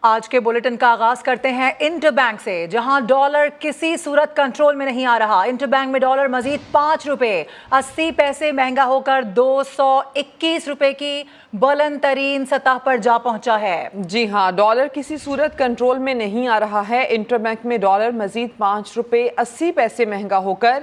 آج کے بلیٹن کا آغاز کرتے ہیں انٹر بینک سے، جہاں ڈالر کسی صورت کنٹرول میں نہیں آ رہا۔ انٹر بینک میں ڈالر مزید 5 روپے 80 پیسے مہنگا ہو کر 221 روپے کی بلند ترین سطح پر جا پہنچا ہے۔ جی ہاں، ڈالر کسی صورت کنٹرول میں نہیں آ رہا ہے۔ انٹر بینک میں ڈالر مزید 5 روپے 80 پیسے مہنگا ہو کر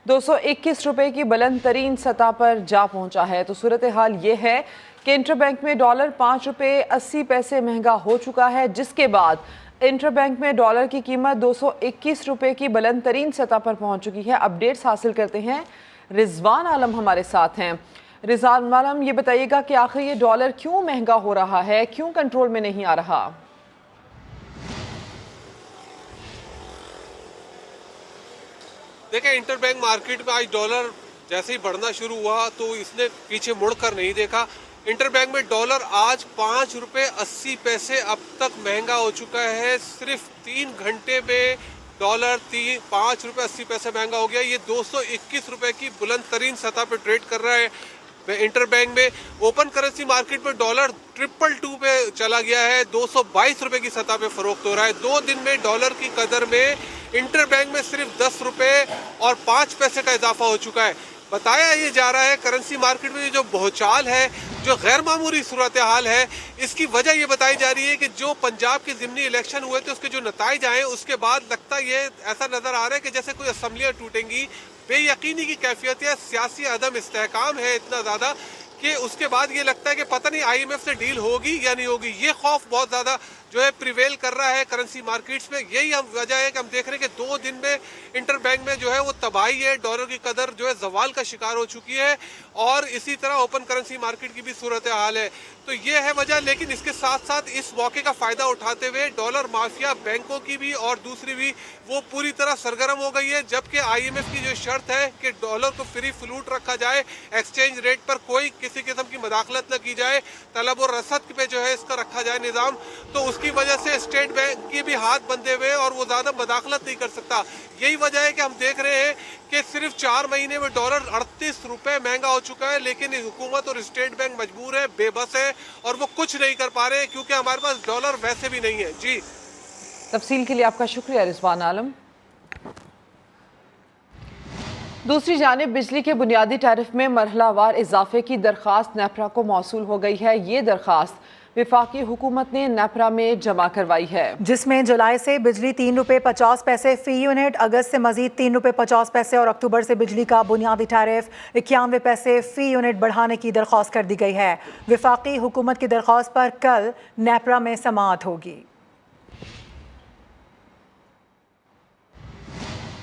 221 روپے کی بلند ترین سطح پر جا پہنچا ہے۔ تو صورتحال یہ ہے کہ انٹر بینک میں ڈالر 5 روپے 80 پیسے مہنگا ہو چکا ہے، جس کے بعد انٹر بینک میں ڈالر کی قیمت 221 روپے کی بلند ترین سطح پر پہنچ چکی ہے۔ اپڈیٹس حاصل کرتے ہیں، رضوان عالم ہمارے ساتھ ہیں۔ رضوان عالم، یہ بتائیے گا کہ آخر یہ ڈالر کیوں مہنگا ہو رہا ہے، کیوں کنٹرول میں نہیں آ رہا؟ دیکھیں، انٹر بینک مارکیٹ میں آج ڈالر جیسے ہی بڑھنا شروع ہوا تو اس نے پیچھے مڑ کر نہیں دیکھا۔ انٹر بینک میں ڈالر آج 5 روپے 80 پیسے اب تک مہنگا ہو چکا ہے۔ صرف 3 گھنٹے میں ڈالر 5 روپے 80 پیسے مہنگا ہو گیا۔ یہ 221 روپے کی بلند ترین سطح پہ ٹریڈ کر رہا ہے۔ انٹر بینک میں اوپن کرنسی مارکیٹ میں ڈالر 222 پہ چلا گیا ہے، 222 روپے کی سطح پہ فروخت ہو رہا ہے۔ 2 دن میں ڈالر کی قدر میں انٹر بینک میں صرف 10 روپے اور 5 پیسے کا اضافہ ہو چکا ہے۔ بتایا یہ جا رہا ہے کرنسی مارکیٹ میں جو بہچال ہے، جو غیر معمولی صورتحال ہے، اس کی وجہ یہ بتائی جا رہی ہے کہ جو پنجاب کے ضمنی الیکشن ہوئے تھے اس کے جو نتائج آئے، اس کے بعد لگتا یہ ایسا نظر آ رہا ہے کہ جیسے کوئی اسمبلیاں ٹوٹیں گی۔ بے یقینی کی کیفیت ہے، سیاسی عدم استحکام ہے اتنا زیادہ کہ اس کے بعد یہ لگتا ہے کہ پتہ نہیں آئی ایم ایف سے ڈیل ہوگی یا نہیں ہوگی۔ یہ خوف بہت زیادہ جو ہے پریویل کر رہا ہے کرنسی مارکیٹس میں۔ یہی ہم وجہ ہے کہ ہم دیکھ رہے ہیں کہ 2 دن میں انٹر بینک میں جو ہے وہ تباہی ہے، ڈالر کی قدر جو ہے زوال کا شکار ہو چکی ہے، اور اسی طرح اوپن کرنسی مارکیٹ کی بھی صورتحال ہے۔ تو یہ ہے وجہ، لیکن اس کے ساتھ ساتھ اس موقع کا فائدہ اٹھاتے ہوئے ڈالر مافیا بینکوں کی بھی اور دوسری بھی وہ پوری طرح سرگرم ہو گئی ہے، جبکہ آئی ایم ایف کی جو شرط ہے کہ ڈالر کو فری فلوٹ رکھا جائے، ایکسچینج ریٹ پر کوئی کسی قسم کی مداخلت نہ کی جائے، طلب و رسد پہ جو ہے اس کا رکھا جائے نظام، تو اس کی وجہ سے اسٹیٹ بینک کی بھی ہاتھ بندھے ہوئے اور وہ زیادہ مداخلت نہیں کر سکتا۔ یہی وجہ ہے کہ ہم دیکھ رہے ہیں کہ صرف 4 مہینے میں ڈالر 38 روپے مہنگا ہو چکا ہے، لیکن حکومت اور اسٹیٹ بینک مجبور ہے، بے بس ہے، اور وہ کچھ نہیں کر پا رہے کیونکہ ہمارے پاس ڈالر ویسے بھی نہیں ہے۔ جی، تفصیل کے لیے آپ کا شکریہ رضوان عالم۔ دوسری جانب بجلی کے بنیادی ٹیرف میں مرحلہ وار اضافے کی درخواست نیپرا کو موصول ہو گئی ہے۔ یہ درخواست وفاقی حکومت نے نیپرا میں جمع کروائی ہے، جس میں جولائی سے بجلی 3 روپے 50 پیسے فی یونٹ، اگست سے مزید 3 روپے 50 پیسے اور اکتوبر سے بجلی کا بنیادی ٹیرف 91 پیسے فی یونٹ بڑھانے کی درخواست کر دی گئی ہے۔ وفاقی حکومت کی درخواست پر کل نیپرا میں سماعت ہوگی۔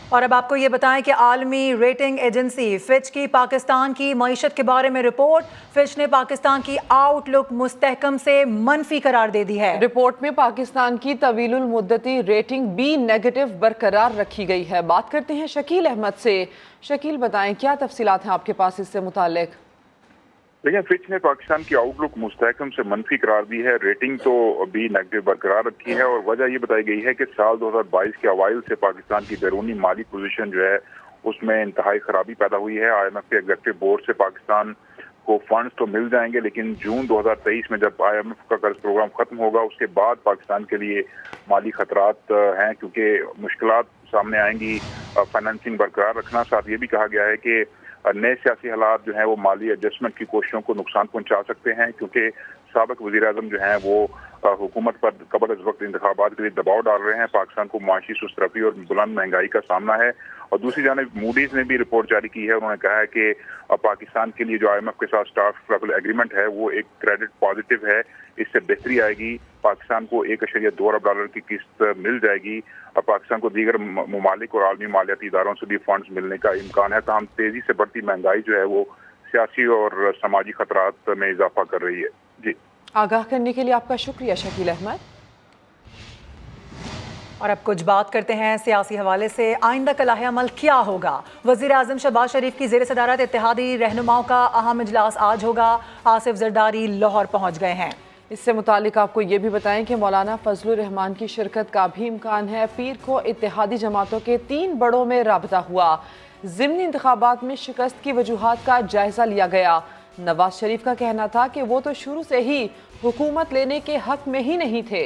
اور اب آپ کو یہ بتائیں کہ عالمی ریٹنگ ایجنسی فچ کی پاکستان کی معیشت کے بارے میں رپورٹ، فچ نے پاکستان کی آؤٹ لک مستحکم سے منفی قرار دے دی ہے۔ رپورٹ میں پاکستان کی طویل المدتی ریٹنگ بی نیگیٹو برقرار رکھی گئی ہے۔ بات کرتے ہیں شکیل احمد سے۔ شکیل، بتائیں کیا تفصیلات ہیں آپ کے پاس اس سے متعلق؟ لیکن فچ نے پاکستان کی آؤٹ لک مستحکم سے منفی قرار دی ہے، ریٹنگ تو بھی نیگیٹو برقرار رکھی ہے، اور وجہ یہ بتائی گئی ہے کہ سال 2022 کے اوائل سے پاکستان کی بیرونی مالی پوزیشن جو ہے اس میں انتہائی خرابی پیدا ہوئی ہے۔ آئی ایم ایف کے ایگزیکٹو بورڈ سے پاکستان کو فنڈز تو مل جائیں گے، لیکن جون 2023 میں جب آئی ایم ایف کا قرض پروگرام ختم ہوگا اس کے بعد پاکستان کے لیے مالی خطرات ہیں، کیونکہ مشکلات سامنے آئیں گی فائنینسنگ برقرار رکھنا۔ ساتھ یہ بھی کہا گیا ہے کہ نئے سیاسی حالات جو ہیں وہ مالی ایڈجسٹمنٹ کی کوششوں کو نقصان پہنچا سکتے ہیں، کیونکہ سابق وزیر اعظم جو ہیں وہ حکومت پر قبل از وقت انتخابات کے لیے دباؤ ڈال رہے ہیں۔ پاکستان کو معاشی سست روی اور بلند مہنگائی کا سامنا ہے۔ اور دوسری جانب موڈیز نے بھی رپورٹ جاری کی ہے، انہوں نے کہا ہے کہ پاکستان کے لیے جو آئی ایم ایف کے ساتھ اسٹاف لیول ایگریمنٹ ہے وہ ایک کریڈٹ پازیٹیو ہے، اس سے بہتری آئے گی، پاکستان کو 1.2 ارب ڈالر کی قسط مل جائے گی، اور پاکستان کو دیگر ممالک اور عالمی مالیاتی اداروں سے بھی فنڈز ملنے کا امکان ہے۔ تاہم تیزی سے بڑھتی مہنگائی جو ہے وہ سیاسی اور سماجی خطرات میں اضافہ کر رہی ہے۔ جی، آگاہ کرنے کے لیے آپ کا شکریہ شکیل احمد۔ اور اب کچھ بات کرتے ہیں سیاسی حوالے سے۔ آئندہ کا لائحہ عمل کیا ہوگا؟ وزیر اعظم شہباز شریف کی زیر صدارت اتحادی رہنماؤں کا اہم اجلاس آج ہوگا۔ آصف زرداری لاہور پہنچ گئے ہیں۔ اس سے متعلق آپ کو یہ بھی بتائیں کہ مولانا فضل الرحمان کی شرکت کا بھی امکان ہے۔ پیر کو اتحادی جماعتوں کے 3 بڑوں میں رابطہ ہوا۔ ضمنی انتخابات میں شکست کی وجوہات کا جائزہ لیا گیا۔ نواز شریف کا کہنا تھا کہ وہ تو شروع سے ہی حکومت لینے کے حق میں ہی نہیں تھے۔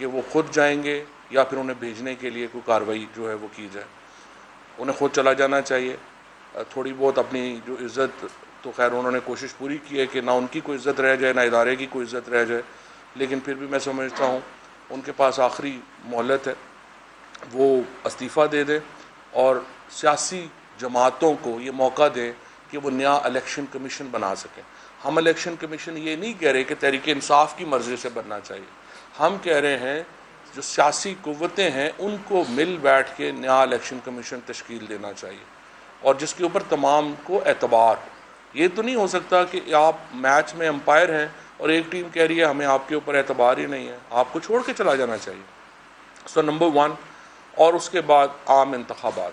کہ وہ خود جائیں گے یا پھر انہیں بھیجنے کے لیے کوئی کارروائی جو ہے وہ کی جائے. انہیں خود چلا جانا چاہیے. تھوڑی بہت اپنی جو عزت تو خیر انہوں نے کوشش پوری کی ہے کہ نہ ان کی کوئی عزت رہ جائے نہ ادارے کی کوئی عزت رہ جائے, لیکن پھر بھی میں سمجھتا ہوں ان کے پاس آخری مہلت ہے, وہ استعفیٰ دے دیں اور سیاسی جماعتوں کو یہ موقع دیں کہ وہ نیا الیکشن کمیشن بنا سکیں. ہم الیکشن کمیشن یہ نہیں کہہ رہے کہ تحریک انصاف کی مرضی سے بننا چاہیے, ہم کہہ رہے ہیں جو سیاسی قوتیں ہیں ان کو مل بیٹھ کے نیا الیکشن کمیشن تشکیل دینا چاہیے اور جس کے اوپر تمام کو اعتبار. یہ تو نہیں ہو سکتا کہ آپ میچ میں امپائر ہیں اور ایک ٹیم کہہ رہی ہے ہمیں آپ کے اوپر اعتبار ہی نہیں ہے, آپ کو چھوڑ کے چلا جانا چاہیے. سو نمبر 1. اور اس کے بعد عام انتخابات.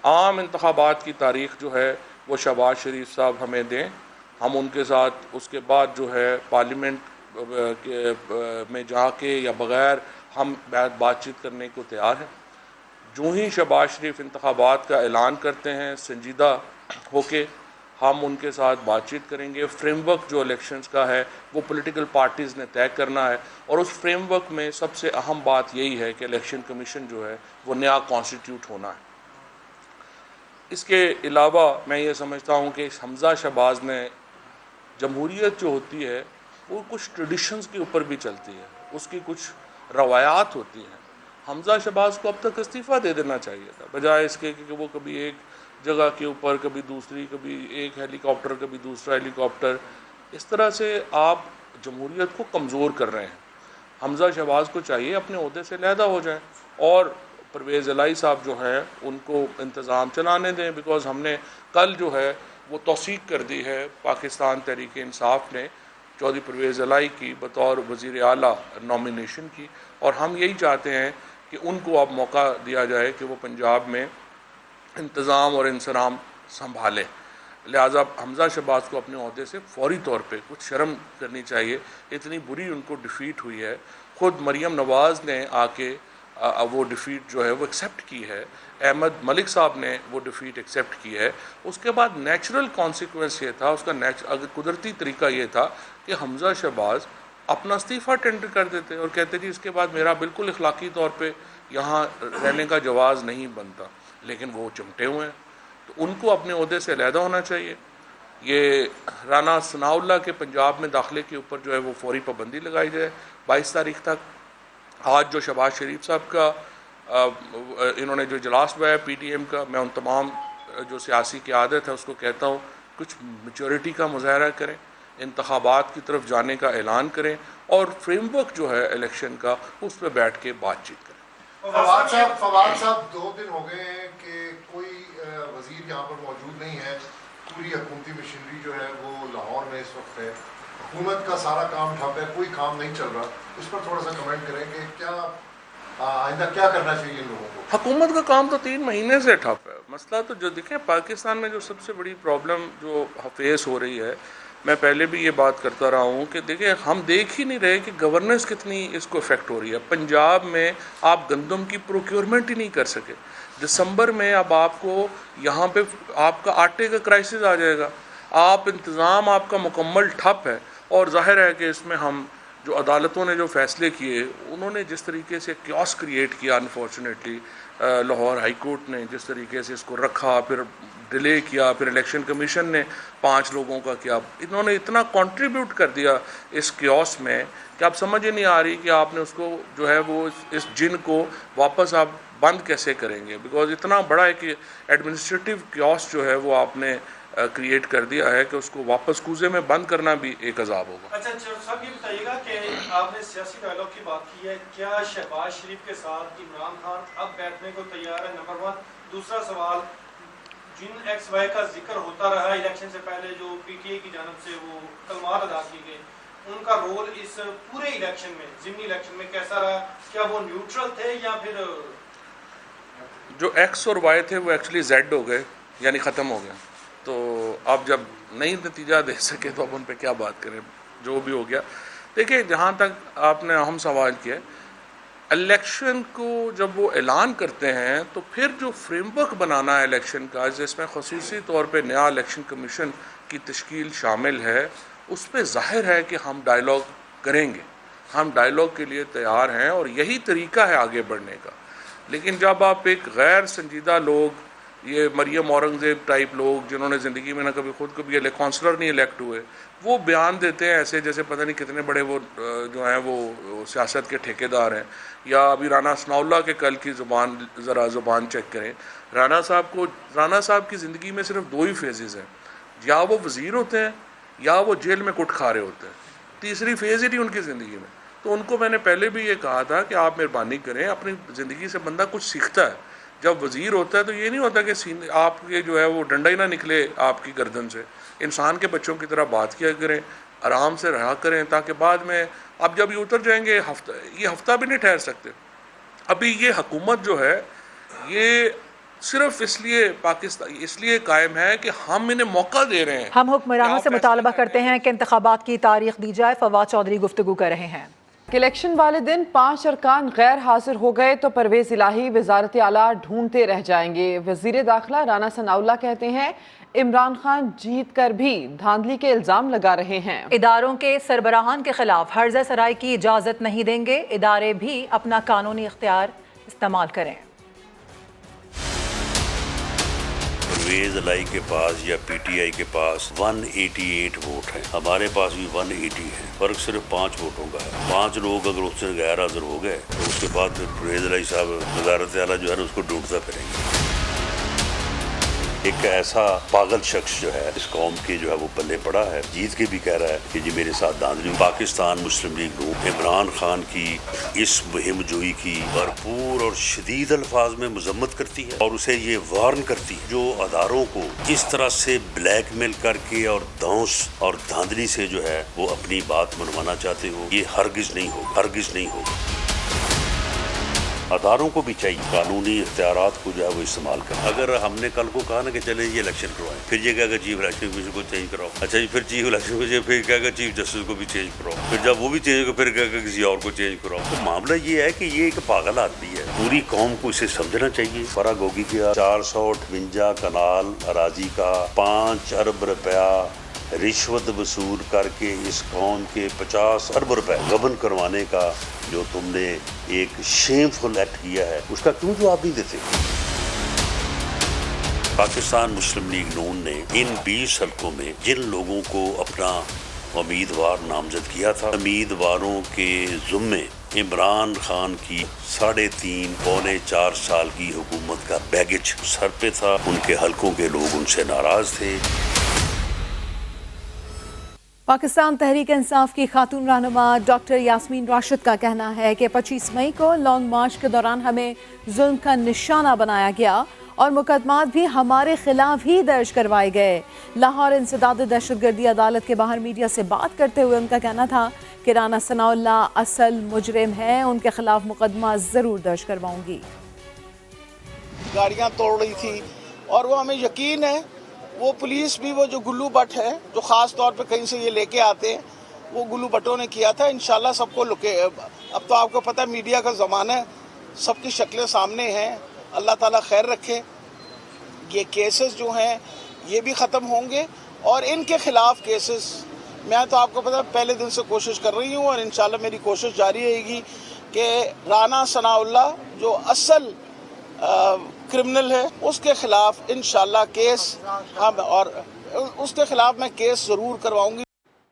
عام انتخابات کی تاریخ جو ہے وہ شہباز شریف صاحب ہمیں دیں, ہم ان کے ساتھ اس کے بعد جو ہے پارلیمنٹ میں جا کے یا بغیر ہم بات چیت کرنے کو تیار ہیں. جو ہی شہباز شریف انتخابات کا اعلان کرتے ہیں سنجیدہ ہو کے ہم ان کے ساتھ بات چیت کریں گے. فریم ورک جو الیکشنز کا ہے وہ پولیٹیکل پارٹیز نے طے کرنا ہے اور اس فریم ورک میں سب سے اہم بات یہی ہے کہ الیکشن کمیشن جو ہے وہ نیا کانسٹیٹیوٹ ہونا ہے. اس کے علاوہ میں یہ سمجھتا ہوں کہ حمزہ شہباز نے جمہوریت جو ہوتی ہے وہ کچھ ٹریڈیشنز کے اوپر بھی چلتی ہے, اس کی کچھ روایات ہوتی ہیں. حمزہ شہباز کو اب تک استعفیٰ دے دینا چاہیے تھا بجائے اس کے کہ وہ کبھی ایک جگہ کے اوپر کبھی دوسری, کبھی ایک ہیلی کاپٹر کبھی دوسرا ہیلی کاپٹر, اس طرح سے آپ جمہوریت کو کمزور کر رہے ہیں. حمزہ شہباز کو چاہیے اپنے عہدے سے علیحدہ ہو جائیں اور پرویز الہی صاحب جو ہیں ان کو انتظام چلانے دیں, بیکاز ہم نے کل جو ہے وہ توثیق کر دی ہے پاکستان تحریک انصاف نے چودھری پرویز الہی کی بطور وزیر اعلیٰ نامینیشن کی, اور ہم یہی چاہتے ہیں کہ ان کو اب موقع دیا جائے کہ وہ پنجاب میں انتظام اور انصرام سنبھالے. لہٰذا حمزہ شہباز کو اپنے عہدے سے فوری طور پہ کچھ شرم کرنی چاہیے, اتنی بری ان کو ڈیفیٹ ہوئی ہے. خود مریم نواز نے آ کے وہ ڈیفیٹ جو ہے وہ ایکسیپٹ کی ہے, احمد ملک صاحب نے وہ ڈیفیٹ ایکسیپٹ کی ہے. اس کے بعد نیچرل کانسیکوینس یہ تھا, اس کا قدرتی طریقہ یہ تھا کہ حمزہ شہباز اپنا استعفیٰ ٹینڈر کر دیتے اور کہتے جی اس کے بعد میرا بالکل اخلاقی طور پہ یہاں رہنے کا جواز نہیں بنتا, لیکن وہ چمٹے ہوئے ہیں تو ان کو اپنے عہدے سے علیحدہ ہونا چاہیے. یہ رانا ثناء اللہ کے پنجاب میں داخلے کے اوپر جو ہے وہ فوری پابندی لگائی جائے 22 تاریخ تک. آج جو شہباز شریف صاحب کا انہوں نے جو اجلاس ہوا ہے پی ٹی ایم کا, میں ان تمام جو سیاسی قیادت ہے اس کو کہتا ہوں کچھ میچورٹی کا مظاہرہ کریں, انتخابات کی طرف جانے کا اعلان کریں اور فریم ورک جو ہے الیکشن کا اس پہ بیٹھ کے بات چیت کریں. فواد صاحب 2 دن ہو گئے ہیں کہ کوئی وزیر یہاں پر موجود نہیں ہے, پوری حکومتی مشینری جو ہے وہ لاہور میں اس وقت ہے, حکومت کا سارا کام ٹھپ ہے, کوئی کام نہیں چل رہا. اس پر تھوڑا سا کمنٹ کریں کہ کیا آئندہ کیا کرنا چاہیے ان لوگوں کو. حکومت کا کام تو 3 مہینے سے ٹھپ ہے. مسئلہ تو جو دیکھیں پاکستان میں جو سب سے بڑی پرابلم جو فیس ہو رہی ہے, میں پہلے بھی یہ بات کرتا رہا ہوں کہ دیکھیں ہم دیکھ ہی نہیں رہے کہ گورننس کتنی اس کو افیکٹ ہو رہی ہے. پنجاب میں آپ گندم کی پروکیورمنٹ ہی نہیں کر سکے. دسمبر میں اب آپ کو یہاں پہ آپ کا آٹے کا کرائسس آ جائے گا. آپ انتظام آپ کا مکمل ٹھپ ہے, اور ظاہر ہے کہ اس میں ہم جو عدالتوں نے جو فیصلے کیے انہوں نے جس طریقے سے کیوس کریٹ کیا, انفارچونیٹلی لاہور ہائی کورٹ نے جس طریقے سے اس کو رکھا, پھر ڈیلے کیا, پھر الیکشن کمیشن نے 5 لوگوں کا کیا, انہوں نے اتنا کنٹریبیوٹ کر دیا اس کیوس میں کہ آپ سمجھ ہی نہیں آ رہی کہ آپ نے اس کو جو ہے وہ اس جن کو واپس آپ بند کیسے کریں گے, بیکاز اتنا بڑا ایک ایڈمنسٹریٹو کیوس جو ہے وہ آپ نے کریٹ کر دیا ہے کہ اس کو واپس کوزے میں بند کرنا بھی ایک عذاب ہوگا. اچھا صاحب یہ بتائیے گا کہ آپ نے سیاسی ڈائلاگ کی بات کی ہے, کیا شہباز شریف کے ساتھ عمران خان اب بیٹھنے کو تیار ہے؟ نمبر 1. دوسرا سوال, جن ایکس وائی کا ذکر ہوتا رہا الیکشن سے پہلے جو پی ٹی اے کی جانب سے وہ کلمات ادا کی گئے, ان کا رول اس پورے الیکشن میں ضمنی الیکشن میں کیسا رہا؟ کیا وہ نیوٹرل تھے یا پھر جو ایکس اور وائی تھے وہ ایکچولی زیڈ ہو گئے, یعنی ختم ہو گئے. تو اب جب نئی نتیجہ دے سکے تو اب ان پہ کیا بات کریں, جو بھی ہو گیا. دیکھیں جہاں تک آپ نے اہم سوال کیا, الیکشن کو جب وہ اعلان کرتے ہیں تو پھر جو فریم ورک بنانا ہے الیکشن کا, جس میں خصوصی طور پہ نیا الیکشن کمیشن کی تشکیل شامل ہے, اس پہ ظاہر ہے کہ ہم ڈائلاگ کریں گے. ہم ڈائلاگ کے لیے تیار ہیں اور یہی طریقہ ہے آگے بڑھنے کا. لیکن جب آپ ایک غیر سنجیدہ لوگ، یہ مریم اورنگزیب ٹائپ لوگ جنہوں نے زندگی میں نہ کبھی خود کبھی کونسلر نہیں الیکٹ ہوئے، وہ بیان دیتے ہیں ایسے جیسے پتہ نہیں کتنے بڑے وہ جو ہیں وہ سیاست کے ٹھیکیدار ہیں. یا ابھی رانا ثناء اللہ کے کل کی زبان چیک کریں. رانا صاحب کی زندگی میں صرف 2 ہی فیزز ہیں، یا وہ وزیر ہوتے ہیں یا وہ جیل میں کٹ کھا رہے ہوتے ہیں. تیسری فیز ہی نہیں ان کی زندگی میں. تو ان کو میں نے پہلے بھی یہ کہا تھا کہ آپ مہربانی کریں، اپنی زندگی سے بندہ کچھ سیکھتا ہے. جب وزیر ہوتا ہے تو یہ نہیں ہوتا کہ آپ کے جو ہے وہ ڈنڈا ہی نہ نکلے آپ کی گردن سے. انسان کے بچوں کی طرح بات کیا کریں، آرام سے رہا کریں، تاکہ بعد میں اب جب یہ اتر جائیں گے یہ ہفتہ بھی نہیں ٹھہر سکتے. ابھی یہ حکومت جو ہے یہ صرف اس لیے قائم ہے کہ ہم انہیں موقع دے رہے ہیں. ہم حکمرانوں سے مطالبہ کرتے ہیں کہ انتخابات کی تاریخ دی جائے. فواد چودھری گفتگو کر رہے ہیں. الیکشن والے دن 5 ارکان غیر حاضر ہو گئے تو پرویز الہی وزارت اعلیٰ ڈھونڈتے رہ جائیں گے. وزیر داخلہ رانا ثناء اللہ کہتے ہیں عمران خان جیت کر بھی دھاندلی کے الزام لگا رہے ہیں. اداروں کے سربراہان کے خلاف ہرزہ سرائی کی اجازت نہیں دیں گے. ادارے بھی اپنا قانونی اختیار استعمال کریں. پرویز الہی کے پاس یا پی ٹی آئی کے پاس 188 ووٹ ہیں، ہمارے پاس بھی 180 ہے. فرق صرف 5 ووٹوں کا ہے. 5 لوگ اگر اس سے غیر حاضر ہو گئے تو اس کے بعد پھر پرویز الہی صاحب وزارت اعلیٰ جو ہے اس کو ڈھونڈتا پھریں گے. ایک ایسا پاگل شخص جو ہے اس قوم کے جو ہے وہ پلے پڑا ہے، جیت کے بھی کہہ رہا ہے کہ جی میرے ساتھ دھاندلی. پاکستان مسلم لیگ نون عمران خان کی اس مہم جوئی کی بھرپور اور شدید الفاظ میں مذمت کرتی ہے اور اسے یہ وارن کرتی ہے جو اداروں کو اس طرح سے بلیک میل کر کے اور دھونس اور دھاندلی سے جو ہے وہ اپنی بات منوانا چاہتے ہو، یہ ہرگز نہیں ہوگا، ہرگز نہیں ہوگا. اداروں کو بھی چاہیے قانونی اختیارات کو جو ہے وہ استعمال کریں. اگر ہم نے کل کو کہا نا کہ چلے یہ الیکشن کروائیں، پھر یہ کہا کہ چیف الیکشن کمیشن کو چینج کراؤ. اچھا جی، پھر چیف الیکشن کمیشن پھر کہا کہ چیف جسٹس کو بھی چینج کراؤ. پھر جب وہ بھی چینج کرو پھر کہا کہ کسی اور کو چینج کراؤ. تو معاملہ یہ ہے کہ یہ ایک پاگل آدمی ہے. پوری قوم کو اسے سمجھنا چاہیے. فرا گوگی کیا 458 کنال اراضی کا 5 ارب روپیہ رشوت وصول کر کے اس قوم کے 50 ارب روپے غبن کروانے کا جو تم نے ایک شیم فل ایکٹ کیا ہے، اس کا کیوں جواب نہیں دیتے؟ پاکستان مسلم لیگ نون نے ان 20 حلقوں میں جن لوگوں کو اپنا امیدوار نامزد کیا تھا، امیدواروں کے ذمے عمران خان کی 3.5 پونے 4 سال کی حکومت کا بیگیج سر پہ تھا. ان کے حلقوں کے لوگ ان سے ناراض تھے. پاکستان تحریک انصاف کی خاتون رہنما ڈاکٹر یاسمین راشد کا کہنا ہے کہ 25 مئی کو لانگ مارچ کے دوران ہمیں ظلم کا نشانہ بنایا گیا اور مقدمات بھی ہمارے خلاف ہی درج کروائے گئے. لاہور انسداد دہشت گردی عدالت کے باہر میڈیا سے بات کرتے ہوئے ان کا کہنا تھا کہ رانا ثناء اللہ اصل مجرم ہیں، ان کے خلاف مقدمہ ضرور درج کرواؤں گی. گاڑیاں توڑ رہی تھی اور وہ ہمیں یقین ہے وہ پولیس بھی وہ جو گلو بٹ ہے جو خاص طور پہ کہیں سے یہ لے کے آتے ہیں وہ گلو بٹوں نے کیا تھا. انشاءاللہ سب کو لکے. اب تو آپ کو پتہ ہے میڈیا کا زمانہ ہے، سب کی شکلیں سامنے ہیں. اللہ تعالیٰ خیر رکھے. یہ کیسز جو ہیں یہ بھی ختم ہوں گے اور ان کے خلاف کیسز میں تو آپ کو پتہ پہلے دن سے کوشش کر رہی ہوں اور انشاءاللہ میری کوشش جاری رہے گی کہ رانا ثناء اللہ جو اصل کرمنل ہے اس کے خلاف انشاءاللہ کیس اور اس کے خلاف میں کیس ضرور کرواؤں گی.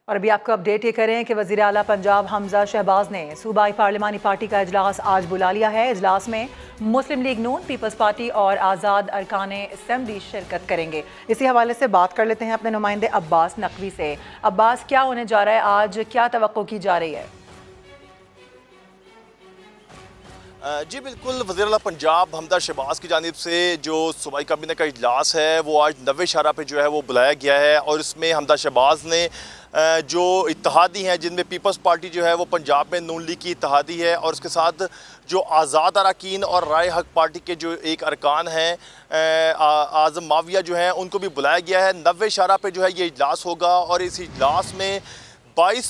اور ابھی آپ کو اپڈیٹ یہ کریں کہ وزیر اعلیٰ پنجاب حمزہ شہباز نے صوبائی پارلیمانی پارٹی کا اجلاس آج بلا لیا ہے. اجلاس میں مسلم لیگ نون، پیپلز پارٹی اور آزاد ارکان اسمبلی شرکت کریں گے. اسی حوالے سے بات کر لیتے ہیں اپنے نمائندے عباس نقوی سے. عباس، کیا ہونے جا رہا ہے آج، کیا توقع کی جا رہی ہے؟ جی بالکل، وزیر اعلیٰ پنجاب حمزہ شہباز کی جانب سے جو صوبائی کابینہ کا اجلاس ہے وہ آج 90 شاہراہ پہ جو ہے وہ بلایا گیا ہے اور اس میں حمزہ شہباز نے جو اتحادی ہیں جن میں پیپلز پارٹی جو ہے وہ پنجاب میں نون لیگ کی اتحادی ہے اور اس کے ساتھ جو آزاد اراکین اور رائے حق پارٹی کے جو ایک ارکان ہیں اعظم معاویہ جو ہیں ان کو بھی بلایا گیا ہے. 90 شاہراہ پہ جو ہے یہ اجلاس ہوگا اور اس اجلاس میں 22